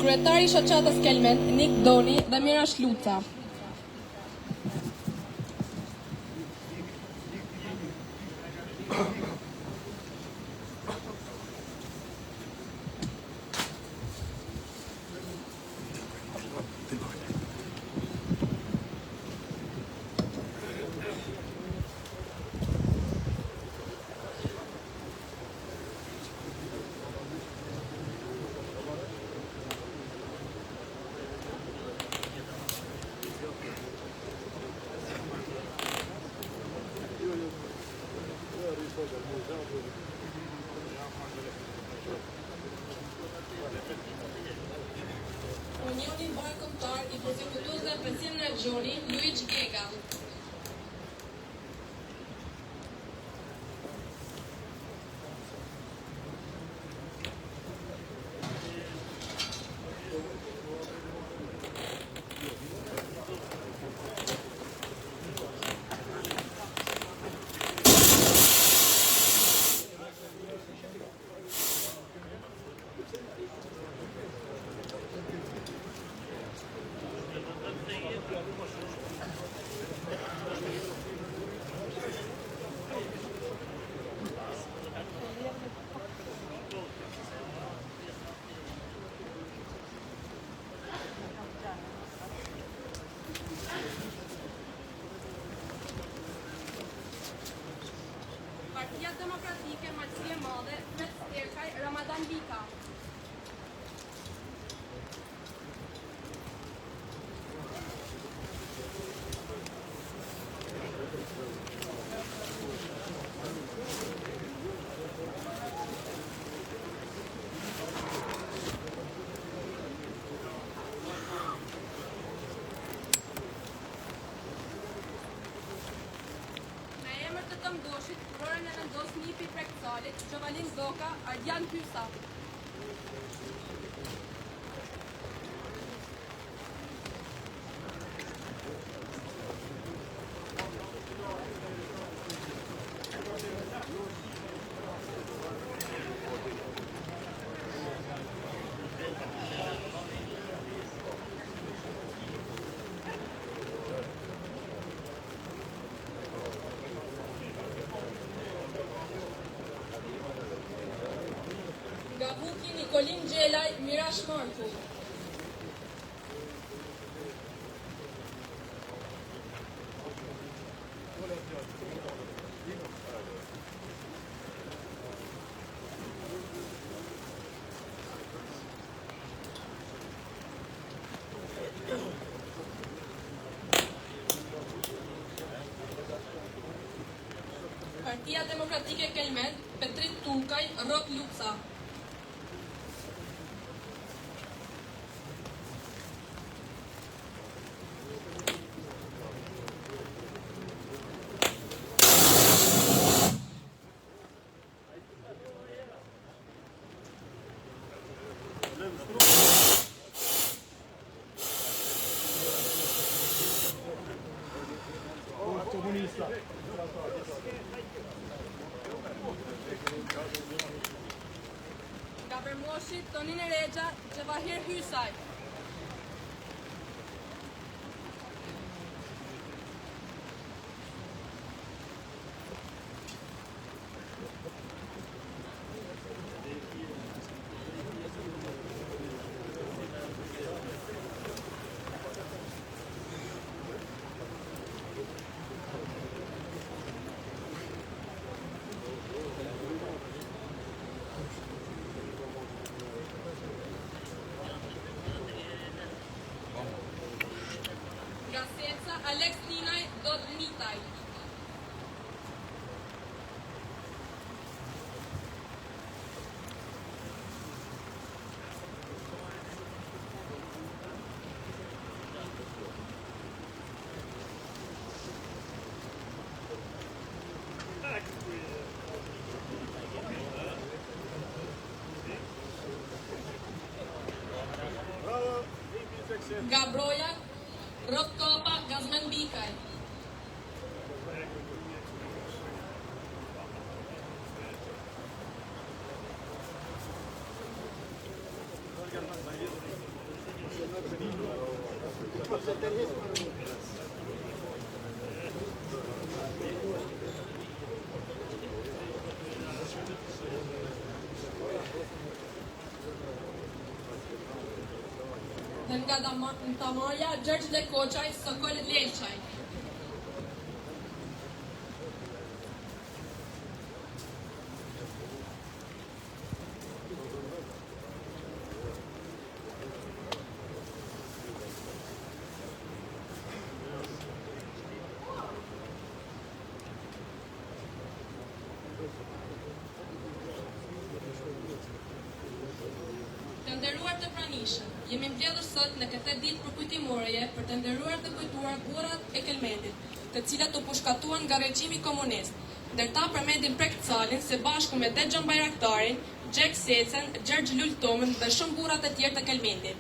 Kryetari i shoqatës Kelmen, Nik Doni dhe Mirash Luca. Unioni Bashkëkombëtar i Prosekutuesve Presim Nalxhoni, Luiç Gega. Partia Demokratike Marsia e Madhe, Fred Sterkaj, Ramadan Bika. Mdoshit, kurorën e vendos Nipi Prekcalit, Gjovalin Zoka, Ardian Hysa. Gavuki Nikolin Gjelaj, Mirash Marku. Partia Demokratike Kelmen, Petrit Tukaj, Rok Luca. Comunista. Gabermoshi, Tonin Eregja, Gjevahir Hysaj. Alex Tinaj, Dod Nitaj. Gabroja, Roktopa, Gazmen Bikaj. Dhe nga Tamarja, Gjergj Lekoqaj, Sokol Lelqaj. Të nderuar të pranishëm, jemi mbledhur sot në këtë ditë përkujtimore për të nderuar dhe kujtuar burrat e Kelmendit, të cilat u pushkatuan nga regjimi komunist. Ndërta përmendim Prekcalin se bashku me Dexhon Bajraktarin, Gjek Secen, Gjergj Lultomën dhe shumë burrat e tjerë të Kelmendit.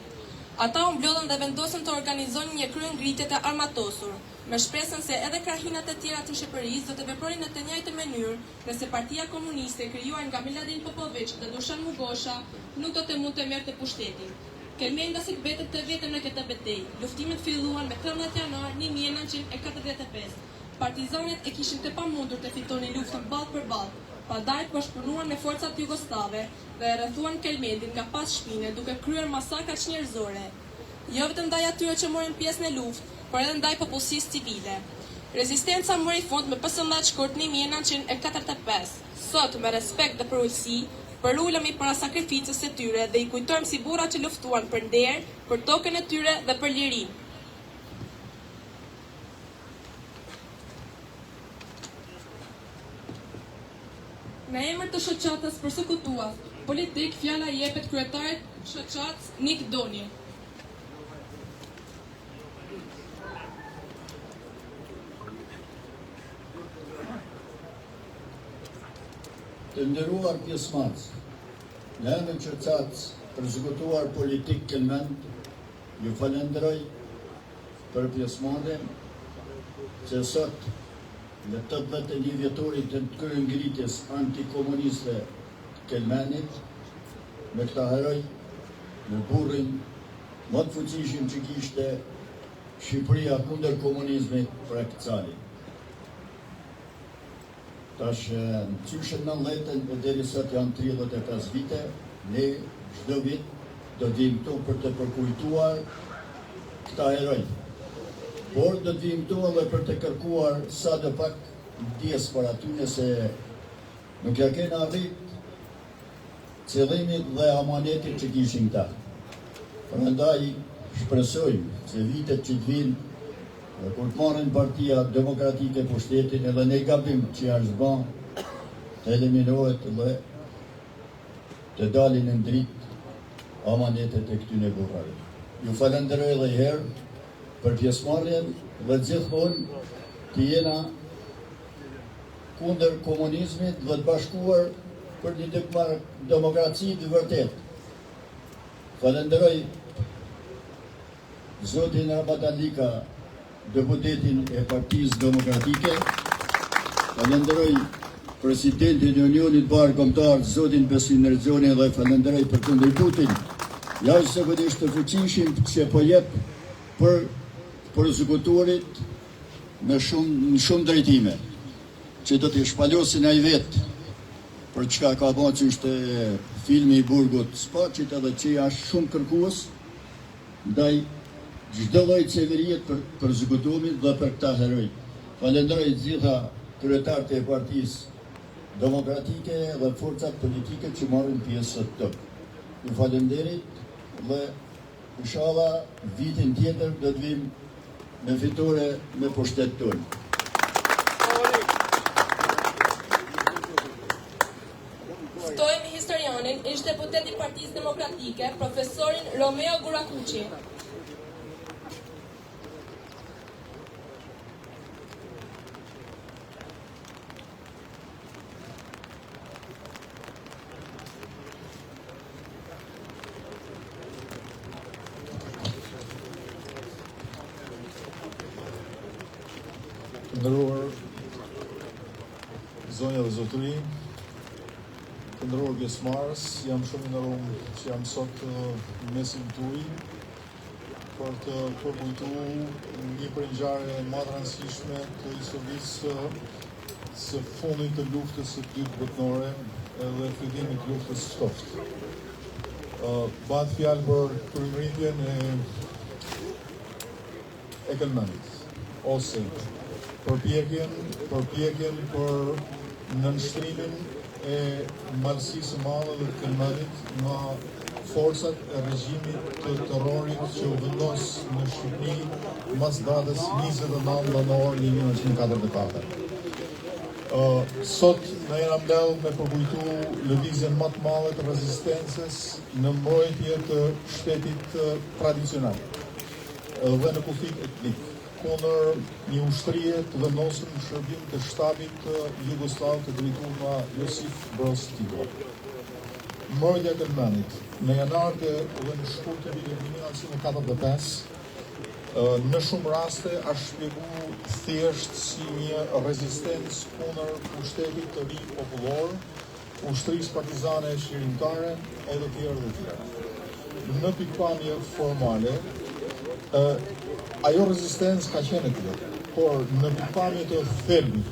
Ata u mblodhën dhe vendosën të organizonin një kryengritje të armatosur, me shpresën se edhe krahinat e tjera të Shqipërisë do të vepronin në të njëjtën mënyrë nëse Partia Komuniste krijuar nga Miladin Popović dhe Dušan Mugosha nuk do të mund të merrte pushtetin. Kelmendasit betët të vetëm në këtë betejë. Luftimet filluan me 13 janar 1945. Partizanët e kishin të pamundur të fitonin luftën ballë për ballë. Prandaj bashkëpunuan me forcat jugoslave dhe e rrethuan Kelmendin nga pas shpine duke kryer masakra njerëzore. Jo vetëm ndaj atyre që morin pjesë në luftë, por edhe ndaj popullsisë civile. Rezistenca mori fund me 15 shkurt 1945. Sot, me respekt dhe për ulësi, përulemi para sakrificës së tyre dhe i kujtojmë si burra që luftuan për nder, për tokën e tyre dhe për lirinë. Në emër të shoqatës përsekutuar politik, fjala i jepet kryetarit shoqatës Nik Doni. Të nderuar pjesëmarrës, në emër të shoqatës përsekutuar politik Kelmend, ju falenderoj për pjesëmarrjen që sot në 81 vjetorit të kryengritjes antikomuniste të Kelmenit, me këta heroj, me burrin më të fuqishëm që kishte Shqipëria kundër komunizmit Prekcalin. Tash në qyshen 90 e deri sot janë 35 vite, ne çdo vit do të vim këtu për të përkujtuar këta heroj. Por do të vim këtu edhe për të kërkuar sa do pak dijes për atyre se nuk ja kena arrit qëllimit dhe amanetit që kishin ta. Prandaj shpresojmë se vitet që të vinë, dhe kur të marrin Partia Demokratike pushtetin edhe ne gabim që janë zban, të eliminohet dhe të dalin në dritë amanetet e këtyne burrave. Ju falenderoj edhe herë për pjesëmarrjen dhe gjithmonë të jena kundër komunizmit dhe të bashkuar për një demokraci të vërtet. Falenderoj zotin Ramadan Lika, deputetin e Partisë Demokratike. Falenderoj presidentin e Unionit Barë Kombëtar, zotin Besim Nerxhoni, dhe falenderoj për kontributin jashtëzakonisht të fuqishëm që po jep për përsekutuarit në shumë drejtime, që do t'i shpalosin ai vetë për çka ka bërë që ishte filmi i burgut Spaçit, edhe që është shumë kërkues ndaj çdo lloji qeverie për përsekutimit dhe për këta heroj. Falenderoj të gjitha kryetarët e Partisë Demokratike dhe forcat politike që marrin pjesë këtu. Ju falenderit dhe inshallah vitin tjetër do të vim me fitore me pushtet tonë. Ftojmë historianin, ish deputet i Partisë Demokratike, profesorin Romeo Gurakuqi. Nderuar zonja dhe zotëri, të nderuar pjesëmarrës, jam shumë i nderuar që jam sot në mesin tuaj për të përkujtuar një për ngjarje më të rëndësishme të historisë së fundit të luftës së dytë botërore dhe fillimit të luftës së shtoftë. Bëhet fjalë për kryemarrjen e Kelmenit, ose përpjekjen për nënshtrimin e malësisë së madhe dhe të Kelmenit nga forcat e regjimit të terrorit që u vendos në Shqipëri mas datës 29 janor 1944. Sot në jena mbledhur me përkujtu lëvizjen më të madhe të rezistencës në mbrojtje të shtetit tradicional dhe në kufit etnik kundër një ushtrie të vendosur në shërbim të shtabit jugosllav të drejtuar nga Josip Broz Tito. Mbrojtja e Kelmenit në janar dhe në shkurt të vitit 1945 në shumë raste është shpjeguar thjesht si një rezistencë kundër pushtetit të ri popullor, ushtrisë partizane shqirimtare e të tjerë. Në pikpamje formale, ajo rezistencë ka qenë tjetër, por në pikpamje të thelbit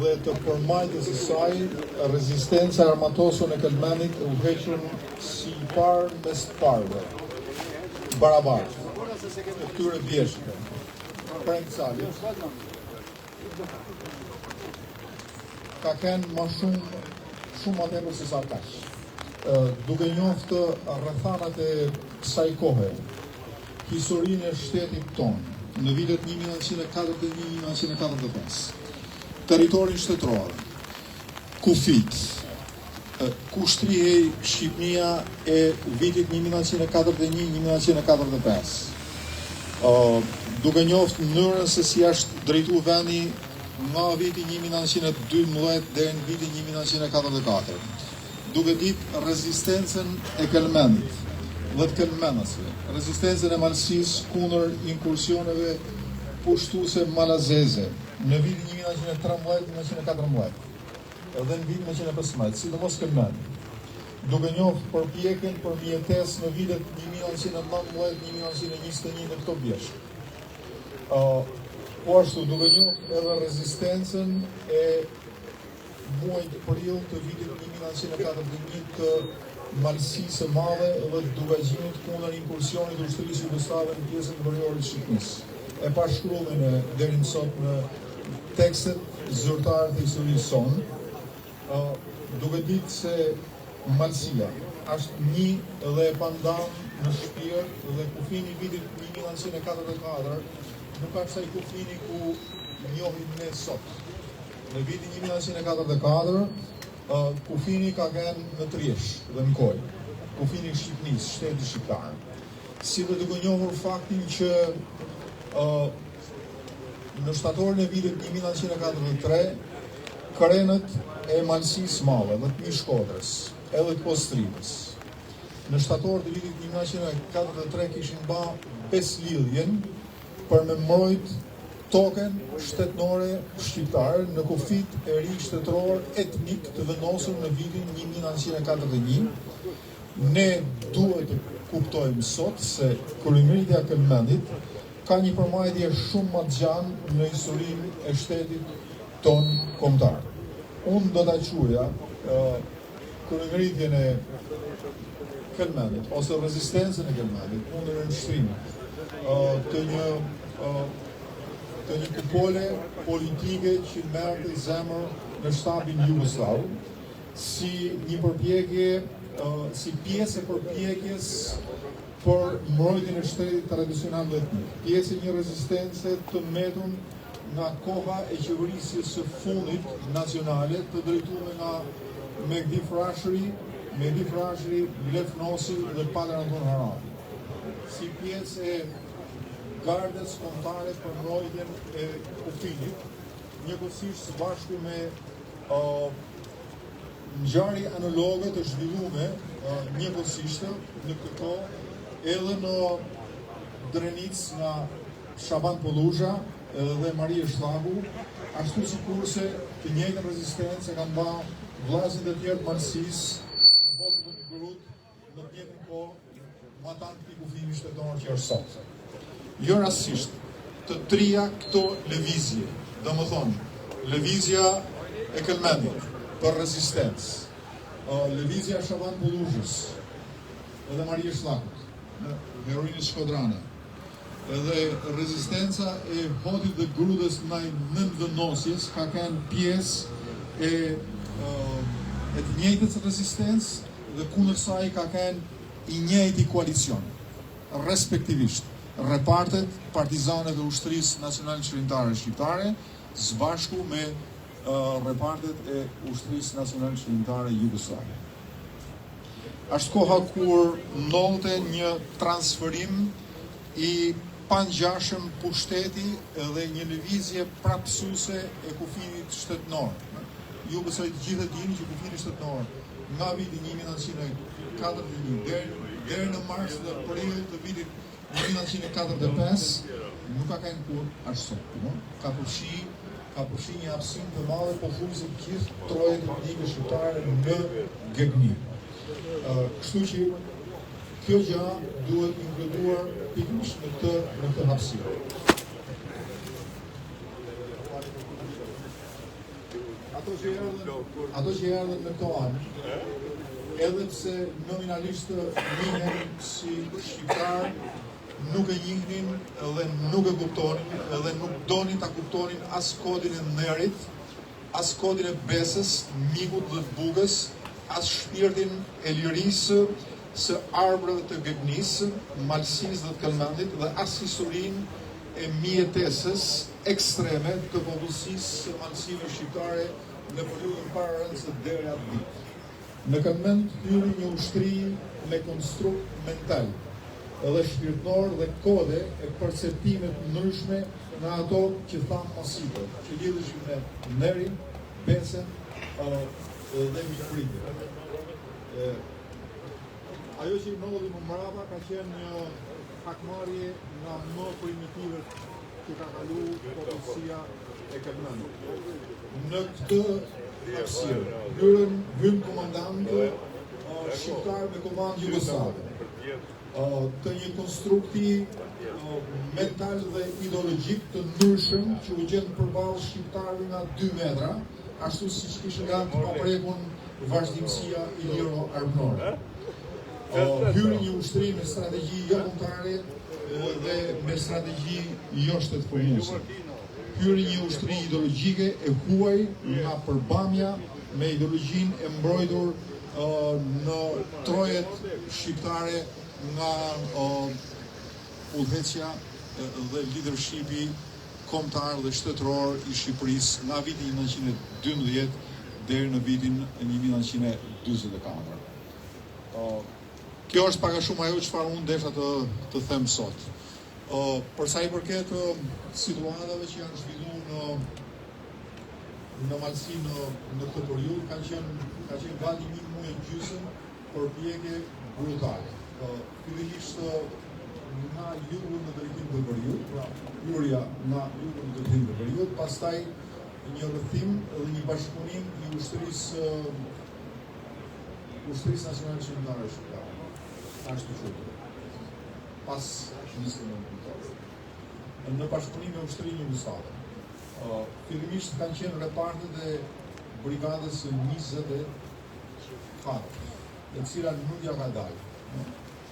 dhe të përmbajtjes së saj, rezistenca armatosur në Kelmenit u heqën si parë mes të parëve, barabartë. Të këtyre vjeshtë, Frank Sali, ka kenë më shumë më tepër se sa kaq. Duke njohtë rrethanat e kësaj kohe, historinë e shtetit tonë në vitet 1941-1945, territorin shtetëror, kufit, kushtri Shqipnia e vitit 1941-1945. Duke njoftë mënyrën se si është drejtuar vendi nga viti 1912 deri në vitin 1944. Duke ditë rezistencën e Kelmenit dhe të kelmenasve, rezistencën e malësisë kundër inkursioneve pushtuese malazeze në vitin 1913-1914 edhe në vitin 1915, sidomos Kelmeni. Duke njohur përpjekjen për mjetesë në vitet 1919-1921 në këto vjesh. Po ashtu duke njohur edhe rezistencën e muajit prill të vitit 1941 të malësisë së madhe dhe të dugajimit kundër inkursionit të ushtrisë jugoslave në pjesën veriore të Shqipërisë. E pashkruar deri më sot në tekstet zyrtare të historisë sonë, duke ditë se malësia është një dhe e pandan në shpirt dhe kufini vitit 1944 nuk është ai kufini ku njohim ne sot. Në vitin 1944 kufini ka qenë në Triesh dhe në Koj, kufini i Shqipërisë, shteti shqiptar. Si dhe duke njohur faktin që në shtatorin e vitit 1943 krenët e malësisë madhe dhe të Shkodrës edhe të Postrimës. Në shtator të vitit 1943 kishin ba beslidhjen për me mbrojt token shtetnore shqiptare në kufit e ri shtetëror etnik të vendosur në vitin 1941. Ne duhet të kuptojmë sot se kryemarrja e Kelmenit ka një përmbajtje shumë më të gjatë në historinë e shtetit ton kombëtar. Unë do ta quaja kryemarrjen e Kelmenit ose rezistencën e Kelmenit kundër nënshtrimit të një kupole politike që merrte zemër në shtabin jugosllav si një përpjekje, si pjesë e përpjekjes për mbrojtjen e shtetit tradicional dhe etnik, pjesë e një rezistence të mbetur nga koha e qeverisjes së fundit nacionale të drejtuar nga Mehdi Frashëri, Lef Nosi dhe Padre Anton Harapi, si pjesë e gardes kombëtare për mbrojtjen e kufinit, njëkohësisht së bashku me ngjarje analoge të zhvilluara njëkohësisht në këtë kohë edhe në Drenicë nga Shaban Pollusha dhe Maria Shlagu, ashtu sikurse të njëjtën rezistencë kanë bërë vllazërit e tjerë të Malësisë, me votën e Grut, në të njëjtën kohë, ma tanë të kufimi shtetor që është sot. Jo rastisht, të trija këto lëvizje, domethënë, lëvizja e Kelmendit për rezistencë, lëvizja Shaban Bulluzhës, edhe Marie Shlakut, heroinit Shkodrane, edhe rezistenca e Hotit dhe Grudës ndaj nënvendosjes ka kanë pjesë e të njëjtës rezistencë dhe kundër saj ka kanë i njëjti koalicion, respektivisht repartet, partizanet e ushtrisë nacionale qëllimtare shqiptare, së bashku me repartet e ushtrisë nacionale qëllimtare jugoslave. Ashtë koha kur ndodhte një transferim i pangjashëm pushteti dhe një lëvizje prapësuese e kufinit shtetënor. Ju besoj të gjithë dini që kufini shtetënor nga viti 1941 deri në mars dhe prill të vitit 1945 nuk ka kanë kur ashtu sot. Ka përfshi një hapësim të madhe pothuajse të gjithë trojet politike shqiptare në Gegni. Kështu që kjo gjë duhet inkluduar pikërisht në këtë hapësirë. Ato që erdhën në këto anë, edhe pse nominalisht njihen si shqiptar, nuk e njihnin dhe nuk e kuptonin, edhe nuk donin ta kuptonin as kodin e nderit, as kodin e besës, mikut dhe bukës, as shpirtin e lirisë së arbrave të Gegnisë, Malësisë dhe të Kelmendit, dhe as historinë e mjetesës ekstreme të popullsisë së Malësive shqiptare në periudhën para rëndësisë deri atë ditë. Në Kelmend hyri një ushtri me konstrukt mental, edhe shpirtnor dhe kode e perceptime të ndryshme nga ato që thamë masive, që lidheshin me nderin, besën dhe mikuritë. Ajo që i ndodhi më mbrapa ka qenë një hakmarrje nga më primitivet që ka kalu popullsia e Kelmendit. Në këtë hapësirë hyn komandantë shqiptar me komandë jugoslave, të një konstrukti mental dhe ideologjik të ndryshëm që u gjen përballë shqiptarëve nga 2 metra, ashtu siç kishte nga të paprekun vazhdimësia iliro-armënore. Hyri një ushtri me strategji jo kombëtare dhe me strategji jo shtetëpunëse. Hyri një ushtri ideologjike e huaj nga përbamja me ideologjinë e mbrojtur në trojet shqiptare nga udhëheqja dhe leadershipi kombëtar dhe shtetëror i Shqipërisë nga viti 1912 deri në vitin 1944. Kjo është pak a shumë ajo çfarë unë desha të them sot. Për sa i përket situatave që janë zhvilluar në Malësi në këtë periudhë, ka qenë gati 1 muaj e gjysmë përpjekje brutale. Fillimisht nga jugu në drejtim të periudhë, pra hyrja nga jugu në drejtim të periudhë, pastaj një rrëthim dhe një bashkëpunim i ushtrisë nacionale qëllimtare shqiptare. Ashtu quajtur. Pas 29 nëntor. Në bashkëpunim me ushtrinë jugoslave. Fillimisht kanë qenë repartet e brigadës 24, e cila nuk ja ka dalë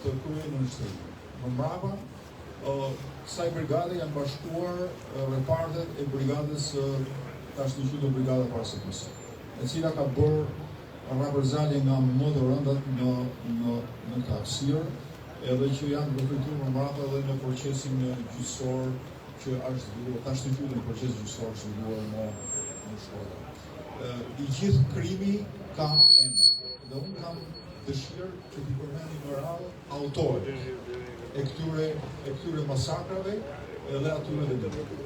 të kryejnë në ushtri. Më mbrapa, kësaj brigade janë bashkuar repartet e brigadës të ashtu quajtur brigada parasekuese, e cila ka bërë rapërzalje nga më të rëndat në këtë hapësirë, edhe që janë reflektuar më mbrapa edhe në procesin gjyqësor që është zhvilluar, ta ashtu quajtur proces gjyqësor zhvilluar në Shkodër. I gjithë krimi ka emër, dhe unë kam dëshirë që t'i përmeni në radhë autorët e këtyre masakrave edhe atyre delikteve.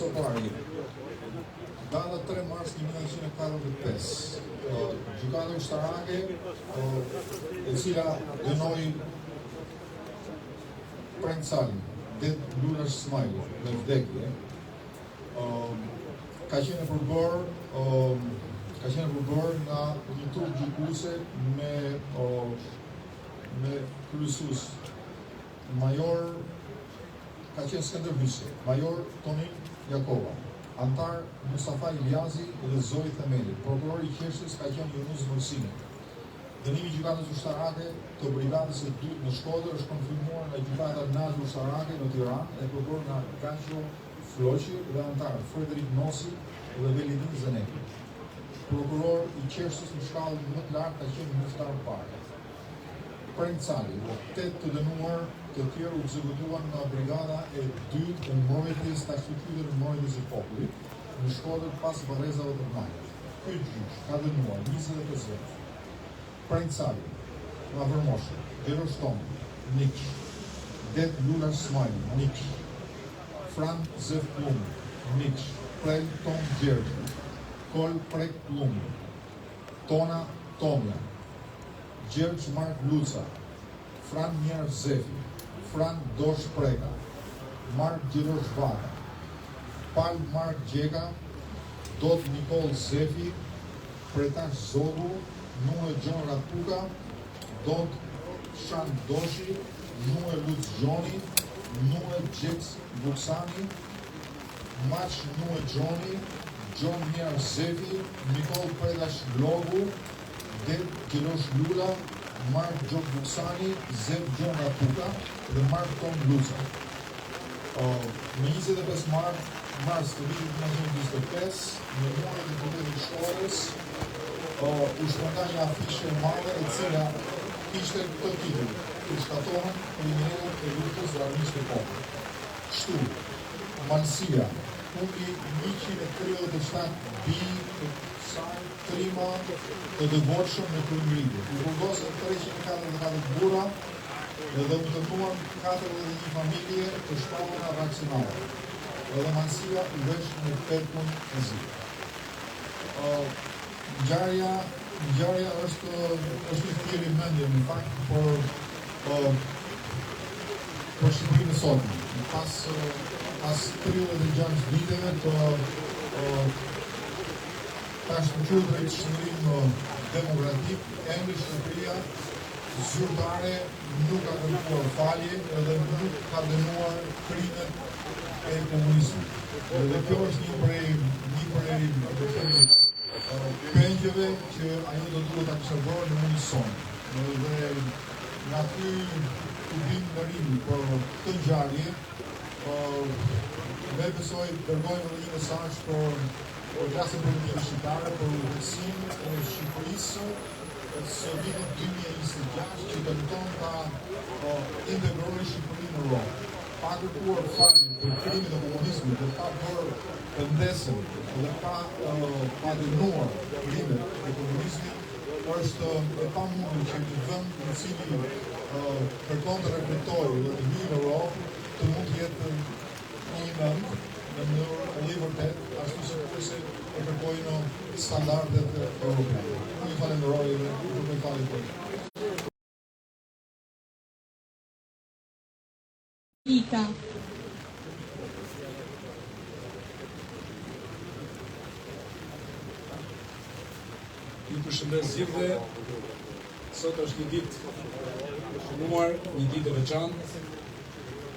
Sopari. Data 3 mars 1945, gjykata ushtarake e cila dënoi Prençalin, Det Lunash Smajli, me vdekje, ka qenë përbërë nga një turp gjykuese me kryesues major, ka qenë Skënder Hysi, major Tonin Jakova, antar Mustafa Iljazi dhe Zoj Themeli. Prokurori i qeshtës ka qenë Yunus Vërsini. Dënimi i gjykatës ushtarake të brigadës së dytë në Shkodër është konfirmuar nga gjykata natë ushtarake në Tiranë e prokuror nga Ganqo Floqi dhe antar Frederik Nosi dhe Velidin Zeneki. Prokuror i qeshtës në shkallën më të lartë ka qenë Muftar Pare. Prençali dhe 8 të dënuar të tjerë u ekzekutuan nga brigada e dytë e mbrojtjes të ashtuqytet e mbrojtjes së popullit në Shkodër pas barrezave të majtë. Ky gjyq ka dënuar 25 vjet. Prençali, nga Vërmoshë, Gjerosh Tomi, Nik, Det Lunash Smajli, Nik, Fran Zef Plumi, Nik, Prel Tom Gjergj, Kol Prek Plumi, Tona Tomja, Gjergj Mark Luca, Fran Njer Zefi, Fran Dosh Preka, Mark Gjerosh Vaka, Pal Mark Gjeka, Dot Nikol Zefi, Pretash Zogu, Nuhe Gjon Ratuka, Dot Shan Doshi, Nuhe Lutz Gjoni, Nuhe Gjeks Buksani, Mach Nuhe Gjoni, Gjon Njer Zefi, Nikol Pretash Logu, Det Gjerosh Lula, Mark Gjok Buksani, Zev Gjon Ratuka dhe Mark Tom Luca. Në 25 mars të vitit 1925, në muajin e Qytetit Shkodrës, u shpërnda një afishe e madhe e cila kishte këtë titull: të shkatohen kriminalët e luftës dhe armiqtë e popullit. Kështu, Malësia, humbi 137 bijë të saj trima të dëvorshëm në kryegrindje. U burgosën 344 burra dhe u dënuan 41 familje të shpallura racionale. Edhe Malësia u vesh në petun e zi. Ngjarja është një thirrje mendje në fakt për Shqipërinë e sotme. Pas 36 viteve të shkëlqyer drejt shëndrim demokratik, emri Shqipëria zyrtare nuk ka kërkuar falje edhe nuk ka dënuar krimet e komunizmit. Dhe kjo është një prej pengjeve që ajo do duhet ta kishte bërë në mundin son. Dhe nga ky kubim ndërimi për këtë ngjarje, ne besoj dërgojmë edhe një mesazh për klasën politike shqiptare, për udhëheqësinë e Shqipërisë së vitit 2026 që tenton ta integrojë Shqipërinë në Europë. Pa kërkuar falje për krimet e komunizmit dhe pa bërë pëndesën dhe pa dënuar krimet e komunizmit, është e pamundur që një vend i cili kërkon të reflektojë dhe të hyjë në Europë të mund të jetë një vend në mënyrë e vërtet, ashtu sikurse e kërkojnë standardet europane. Unë ju falenderoj dhe ju falenderoj për Ika. Ju përshëndes gjithëve. Sot është një ditë shënuar, një ditë e veçantë.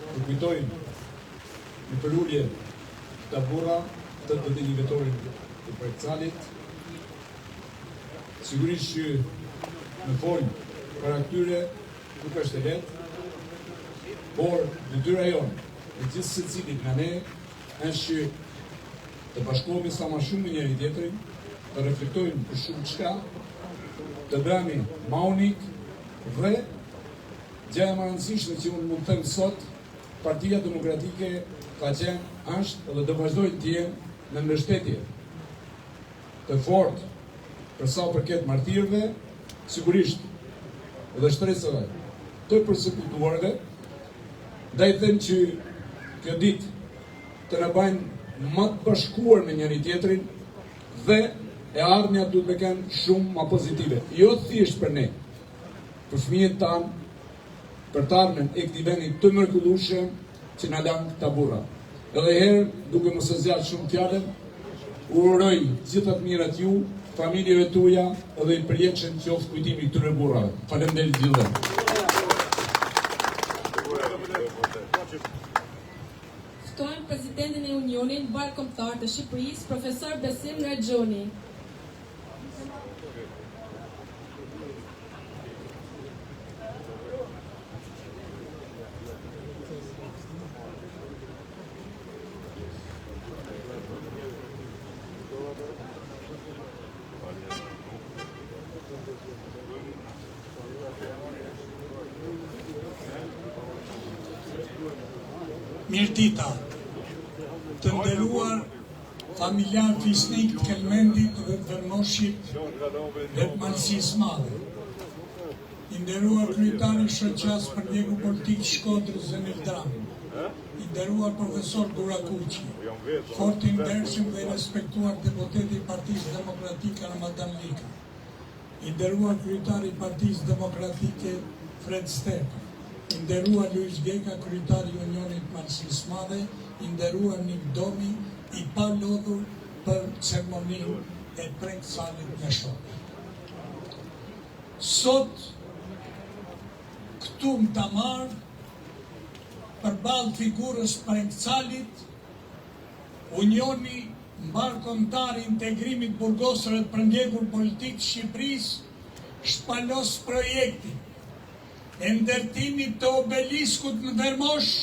Kur kujtojmë në përulje të burra të një vetorin të Prençalit. Sigurisht që në formë për atyre nuk është e lehtë, por detyra jonë e gjithë secilit nga ne është që të bashkohemi sa më shumë me njëri tjetrin, të reflektojmë për shumë çka, të bëhemi më unik dhe gjëja më e rëndësishme që unë mund të them sot, Partia Demokratike ka qenë, është dhe do vazhdojë të jenë në mbështetje të fortë për sa përket martirëve, sigurisht dhe shtresave të përsekutuarve. Ndaj them që kjo ditë të na bajnë më të bashkuar me njëri tjetrin dhe e ardhmja duhet me kenë shumë më pozitive. Jo thjesht për ne, për fëmijët tanë, për të ardhmen e këtij vendi të mrekullueshëm që na lan këta burra. Edhe herë, duke mos e zgjat shumë fjalën, uroj gjithat mirat ju, familjeve tuaja edhe i përjetshëm qoftë kujtimi këtyre burrave. Faleminderit gjithëve. Ftojmë presidentin e Unionit Bashkëkombëtar të Shqipërisë, profesor Besim Rexhoni. Mirëdita, të nderuar familjar fisnik të Kelmendit dhe të Vërmoshit dhe të Malësisë Madhe, i nderuar kryetari shoqjas për ndjekur politik Shkodrës Zemir Drami, i nderuar profesor Durakuqi, fort i ndershëm dhe i respektuar deputeti i Partisë Demokratike Ramadan Lika, i nderuar kryetari i Partisë Demokratike Fred Stepa, i nderuar Luiz Geka, kryetari i Unionit Malësisë Madhe, i nderuar Nik Domi, i pa lodhur për ceremoninë e pregsalit në shok. Sot këtu më të marrë përballë figurës pregsalit Unioni Mbarkombëtar i Integrimit Burgosërët për ndjekur politik të Shqipërisë shpalos projektin e ndërtimit të obeliskut në Vermosh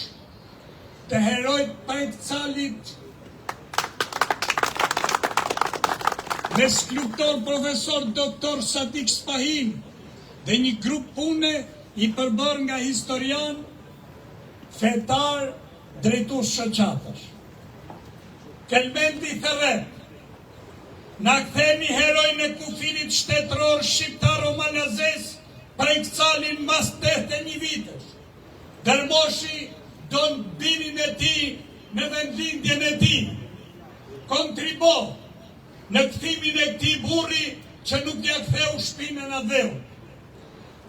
të herojt pregcalit me skulptor profesor doktor Sadik Spahin dhe një grup pune i përbër nga historian, fetar, drejtues shoqatash. Kelmendi Therrep, na ktheni herojnë e kufitut shtetëror shqiptar o malazes pregcalin mas 81 vitesh. Vermoshi don binin e tij në vendlindjen e tij. Kontribo në kthimin e këtij burri që nuk ja ktheu shpinën atë.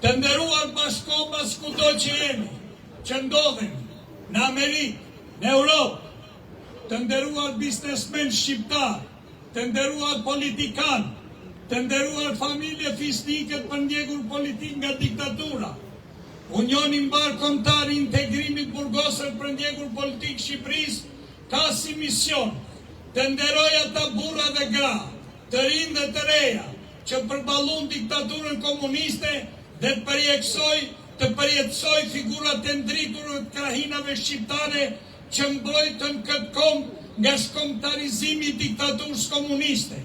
Të nderuar bashkombas kudo që jeni, që ndodhen në Amerikë, në Europë, të nderuar biznesmen shqiptar, të nderuar politikan, të nderuar familje fisnike për ndjekur politik nga diktatura, Unioni Mbarkombëtar i Integrimit Burgosër për ndjekur politik Shqipërisë ka si mision të nderoj ata burra dhe gra, të rinj dhe të reja, që përballon diktaturën komuniste dhe të përjetësoj figurat e ndritura të krahinave shqiptare që mbrojtën këtë kombë nga shkombëtarizimi i diktaturës komuniste.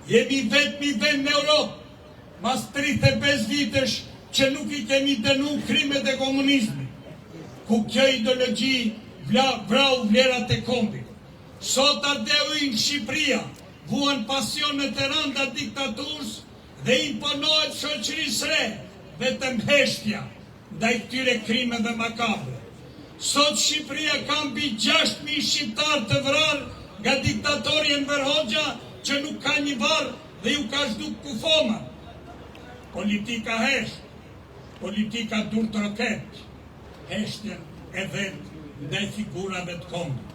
Jemi vetmi vend në Europë, mas 35 vitesh që nuk i kemi dënu krimet e komunizmit, ku kjo ideologji vrau vlerat e kombit. Sot ardeuin Shqipëria vuan pasionet e rënda diktaturës dhe imponohet shoqërisë re vetëm heshtja ndaj këtyre krimeve makabre. Sot Shqipëria ka mbi 6.000 shqiptar të vrarë nga diktatori Enver Hoxha që nuk ka një varë dhe ju ka zhduk kufoma. Politika hesht, politika dur të roket, heshtjen e vetë ndaj figurave të kombit.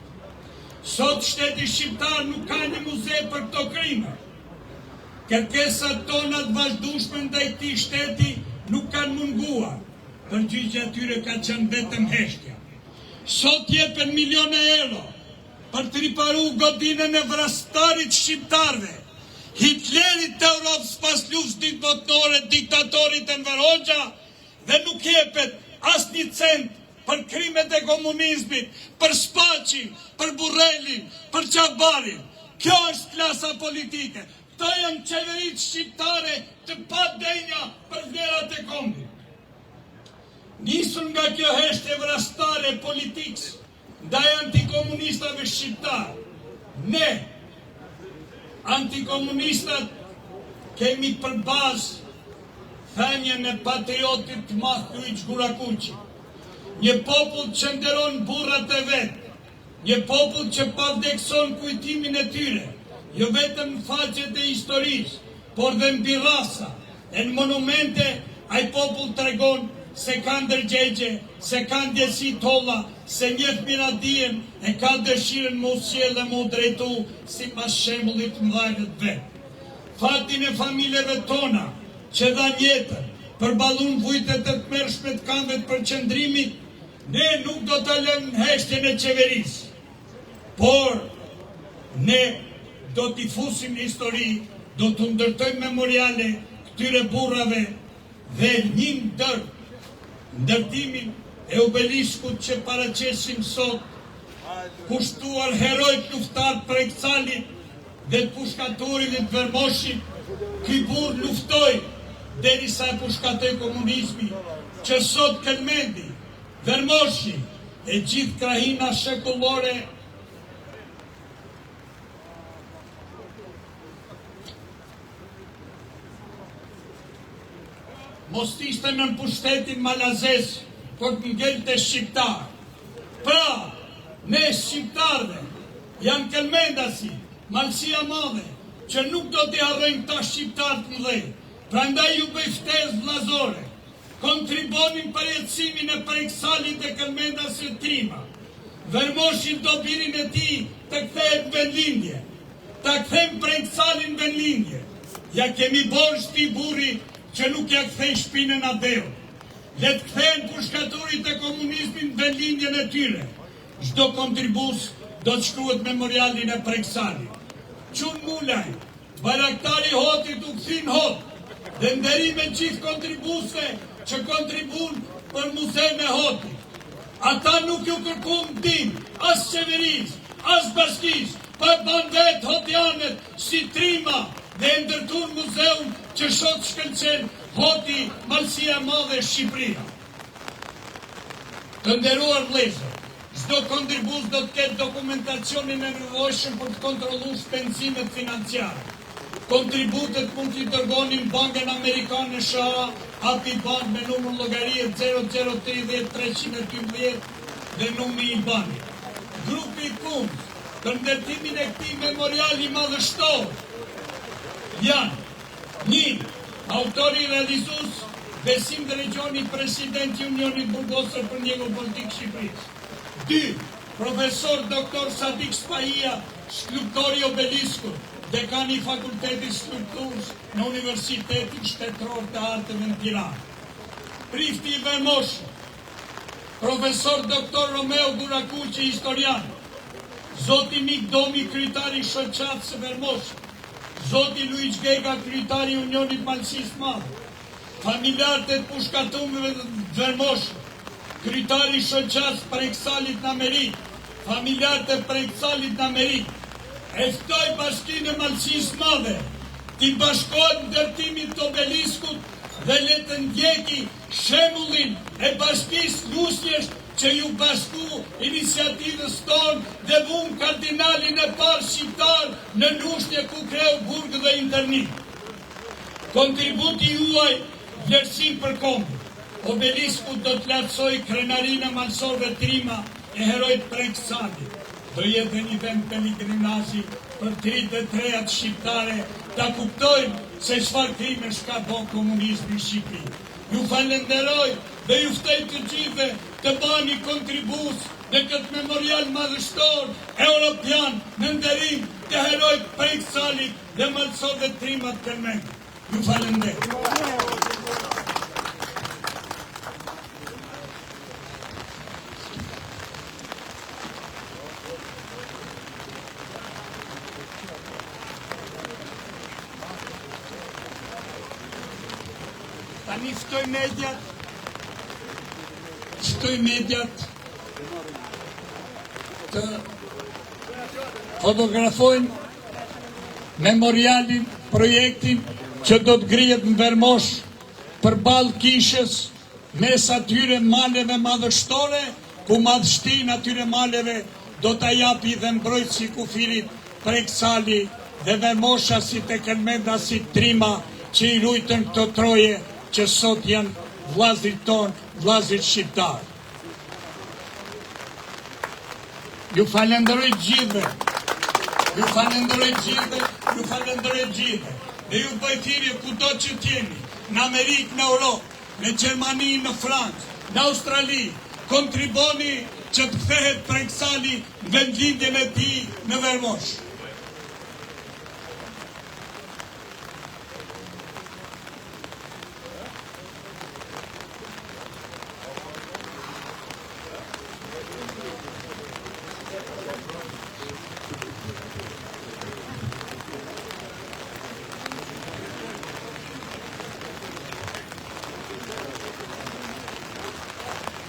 Sot shteti shqiptar nuk ka një muze për këto krime. Kërkesat tona të vazhdueshme ndaj këtij shteti nuk kanë munguar. Përgjigjja e tyre ka qenë vetëm heshtja. Sot jepen miliona euro për të riparuar godinën e vrastarit shqiptarve, Hitlerit të Europës pas luftës botërore, diktatorit Enver Hoxha, dhe nuk jepet asnjë cent për krimet e komunizmit, për Spaçin, për Burrellin, për Çabarin. Kjo është klasa politike. Këto janë qeveritë shqiptare të padenja për vlerat e kombit. Nisur nga kjo heshtje vrastare politikës ndaj antikomunistave shqiptar, ne, antikomunistat, kemi për bazë thënien e patriotit të madh Luiz Gurakuqi, një popull që nderon burrat e vet, një popull që pavdekson kujtimin e tyre, jo vetëm në faqet e historisë, por dhe mbi rasa, e në monumente, ai popull tregon se ka ndërgjegje, se ka ndjesi tolla, se njeh miradien, e ka dëshirën më usjell dhe më drejtu si pas shembullit mëdhajnët vetë. Fatin e familjeve tona, që dha jetën, përballun vujtet e të mërshme të kanëve të përqendrimit, ne nuk do të lëmë heshtjen e qeverisë, por ne do t'i fusim në histori, do të ndërtojmë memoriale këtyre burrave dhe një ndërtimin e obeliskut që paraqesim sot, kushtuar herojt luftar Prekcalit dhe të pushkaturit dhe të Vermoshit. Ky burr luftoi derisa e pushkatoi komunizmi, që sot Kelmendi, Vermoshi e gjithë krahina shekullore mos t'ishte në pushtetin malazes për të ngjelte shqiptar. Pra, ne shqiptarve janë Kelmendasi, malësia madhe, që nuk do t'i harrojnë ta shqiptar të mëdhej. Prandaj ju bëj ftesë vllazore, kontribonin për jetësimin e Prekcalit dhe Kelmendas e Trima. Vermoshin do birin e ti të kthehet në vendlindje, ta kthem Prekcalin në vendlindje. Ja kemi borxh ti burri që nuk ja kthej shpinën ateu. Le të kthehen pushkaturit e komunizmin në vendlindjen e tyre. Çdo kontribus do të shkruhet memorialin e Prekcalit. Çun Mulaj, baraktari Hotit u kthin Hot, dhe nderime gjithë kontribusve që kontribun për muzeun e Hotit. Ata nuk ju kërkuan ndim, as qeverisë, as bashkisë, pa ban vetë hotianet si Trima dhe ndërtuar muzeun që shot shkëlqen Hoti, malësia madhe Shqipëria. Të nderuar vëllezër, çdo kontribus do të ketë dokumentacionin e nevojshëm për të kontrolluar shpenzimet financiare. Kontributet mund t'i dërgonin Bankën Amerikane SHA, API Bank me numër llogarie 0030 312 dhe numri i banit. Grupi i Kund për ndërtimin e këtij memoriali madhështor janë 1. Autori realizues Besim Dregjoni, presidenti i Unionit Burgosur për Ndjenjën Politik Shqipërisë. 2. Profesor Dr. Sadik Spahia, skulptori i obeliskut, dekani i Fakultetit Skulpturës në Universitetin Shtetëror të Arteve në Tiranë. Prifti i Vermoshit, Profesor Dr. Romeo Gurakuqi, historian. Zoti Mik Domi, kryetari i shoqatës së Vermoshit. Zoti Luiz Gega, kryetari i Unionit Malësisë Madhe. Familjarët e pushkatumëve të Vermoshit, kryetari i shoqatës Prekcalit në Amerikë, familjarët e Prekcalit në Amerikë. E ftoj Bashkinë e Malësisë Madhe t'i bashkohet ndërtimit të obeliskut dhe le të ndjeki shembullin e Bashkisë Lushnjës që ju bashku iniciativës tonë dhe vun kardinalin e parë shqiptar në Lushnjë ku kreu burg dhe internit. Kontributi juaj vlerësim për kombë. Obelisku do të lartësoj krenarinë e malësorëve Trima e herojt Prekcalit. Do jetë një vend peligrimazhi për 33 shqiptare ta kuptojnë se çfarë krimesh ka bën komunizmi në Shqipëri. Ju falenderoj dhe ju ftoj të gjithëve të bani kontribus në këtë memorial madhështor europian në nderim të herojt Prekcalit dhe malësorëve Trima të Kelmendit. Ju falenderoj. Tani ftoj mediat të fotografojnë memorialin, projektin që do të grihet në Vermosh përballë kishës mes atyre maleve madhështore, ku madhështinë atyre maleve do ta japi dhe mbrojtësi kufirit Prekcali dhe Vermosha si te Kelmenda si Trima që i rujtën këto troje që sot janë vllazërit tonë, vllazërit shqiptar. Ju falenderoj gjithëve. Ju falenderoj gjithëve. Dhe ju bëj thirrje kudo që t'jeni, në Amerikë, në Europë, në Gjermani, në Francë, në Australi, kontriboni që të kthehet Prekçali në vendlindjen e tij në Vermosh.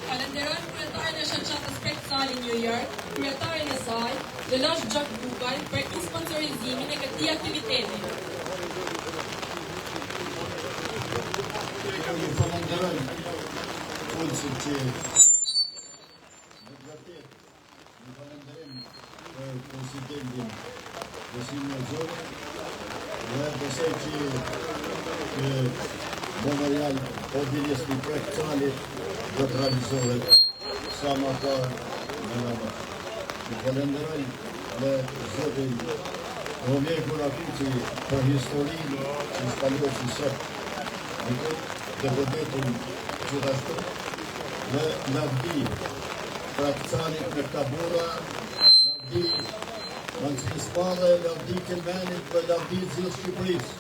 Falenderojmë kryetarin e shoqatës Prekçali New York, kryetarin e saj, Gjelosh Gjok Bukaj, për sponsorizimin e këtij aktiviteti. Ju falenderoj punësit që në të vërtet ju falenderim për presidentin Besim Nexhoni dhe besoj që memorial Odilis në Prekçalit do të realizohet sa më parë në Vermosh. Ju falenderoj dhe zotin Romer Kurakuci për historinë që shpalosi sot në këtë deputetin gjithashtu dhe lavdi Prekçalit në Kabura, lavdi Mancës Madhe, lavdi Kelmenit dhe lavdi gjithë Shqipërisë.